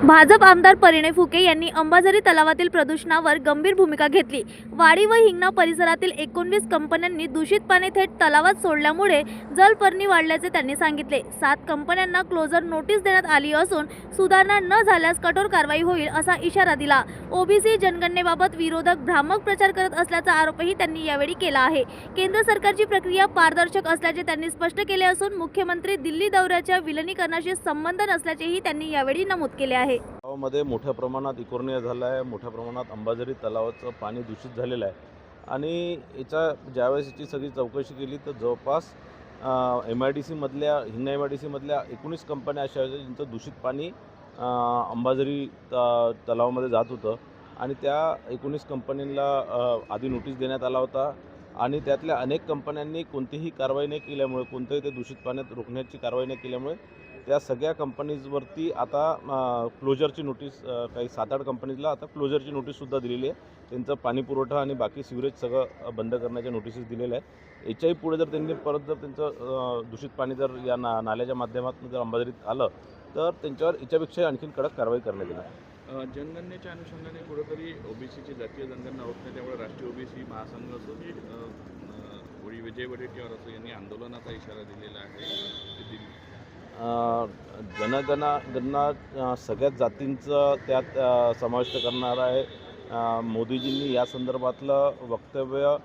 भाजप आमदार परिणय फुके यांनी अंबाझरी तलावातील प्रदूषणावर गंभीर भूमिका घेतली। वाडी व हिंगणा परिसरातील 19 कंपन्यांनी दूषित पाणी थेट तलावात सोडल्यामुळे जलपर्णी वाढल्याचे त्यांनी सांगितले। 7 कंपन्यांना क्लोजर नोटीस देण्यात आली असून सुधारणा न झाल्यास कठोर कारवाई होईल असा इशारा दिला। ओबीसी जनगणनेबाबत विरोधक भ्रामक प्रचार करत असल्याचा आरोपही त्यांनी यावेळी केला आहे। केंद्र सरकारची प्रक्रिया पारदर्शक असल्याचे त्यांनी स्पष्ट केले असून मुख्यमंत्री दिल्ली दौऱ्याच्या विलिनीकरणाशी संबंध नसल्याचेही त्यांनी यावेळी नमूद केले आहे। मध्ये मोठ्या प्रमाणात इकोर्निया झाला आहे, मोठ्या प्रमाणात अंबाझरी तलावाचं पाणी दूषित झालेलं आहे आणि ज्यावेळेस याची सगळी चौकशी केली तर जवळपास MIDC मधल्या हिंगणा MIDC मधल्या 19 कंपन्या अशा आहेत ज्यांचं दूषित पाणी अंबाझरी तलावामध्ये जात होतं आणि त्या 19 कंपन्यांना आधी नोटीस देण्यात आला होता आणि त्यातल्या अनेक कंपन्यांनी कोणतीही कारवाई न केल्यामुळे, कोणतंही ते दूषित पाण्यात रोखण्याची कारवाई न केल्यामुळे त्या सगळ्या कंपनीजवरती आता क्लोजरची नोटीस, काही 7-8 कंपनीजला आता क्लोजरची नोटीससुद्धा दिलेली आहे। त्यांचं पाणी पुरवठा आणि बाकी सिवरेज सगळं बंद करण्याच्या नोटीसेस दिलेल्या आहे। याच्याही पुढे जर त्यांनी परत जर त्यांचं दूषित पाणी जर या नाल्याच्या माध्यमातून जर अंबाझरीत आलं तर त्यांच्यावर याच्यापेक्षा आणखीन कडक कारवाई करण्यात येणार। जनगणनेच्या अनुषंगाने कुठेतरी ओबीसीची जातीय जनगणना होत नाही, त्यामुळे राष्ट्रीय ओबीसी महासंघ असो की विजय वडेट्टीवार असो यांनी आंदोलनाचा इशारा दिलेला आहे। जनगणना सगळ्याच जातींचं त्यात समाविष्ट करणार आहे। मोदीजींनी या संदर्भातलं वक्तव्य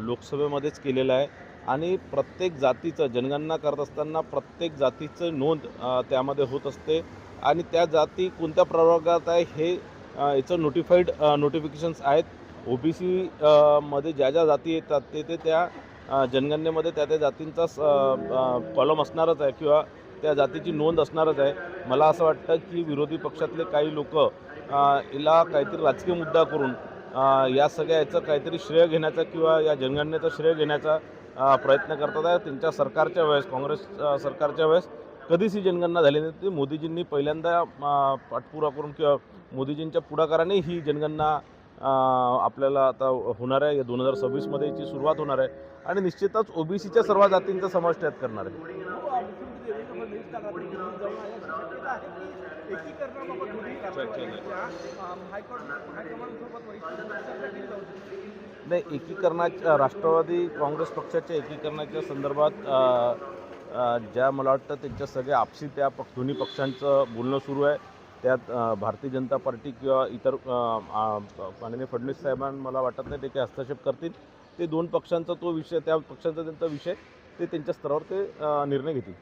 लोकसभेमध्येच केलेलं आहे आणि प्रत्येक जातीचं जनगणना करत असताना प्रत्येक जातीचं नोंद त्यामध्ये होत असते आणि त्या जाती कोणत्या प्रवर्गात आहे हे याचं नोटिफिकेशन्स आहेत। ओबीसी मध्ये ज्या जाती येतात ते त्या जनगणनेमध्ये त्या जातींचा कॉलम असणारच आहे किंवा त्या जातीची नोंद असणारच आहे। मला असं वाटतं की विरोधी पक्षातले काही लोक याला काहीतरी राजकीय मुद्दा करून या सगळ्या याचं काहीतरी श्रेय घेण्याचा किंवा या जनगणनेचं श्रेय घेण्याचा प्रयत्न करतात आहे। त्यांच्या सरकारच्या वेळेस, काँग्रेस सरकारच्या वेळेस कधीच ही जनगणना झाली नाही। ती मोदीजींनी पहिल्यांदा पाठपुरावा करून किंवा मोदीजींच्या पुढाकाराने ही जनगणना आपल्याला आता होणार आहे। 2026 मध्ये याची सुरुवात होणार आहे आणि निश्चितच ओबीसीच्या सर्व जातींचा समावेश त्यात करणार आहे। नाही, एकीकरणाच्या राष्ट्रवादी काँग्रेस पक्षाच्या एकीकरणाच्या संदर्भात ज्या मला वाटतं त्यांच्या सगळ्या आपसी त्या दोन्ही पक्षांचं बोलणं सुरू आहे। त्यात भारतीय जनता पार्टी किंवा इतर माननीय फडणवीस साहेबांना मला वाटत नाही ते काही हस्तक्षेप करतील। ते दोन पक्षांचा तो विषय, त्या पक्षांचा त्यांचा विषय, ते त्यांच्या स्तरावर ते निर्णय घेतील।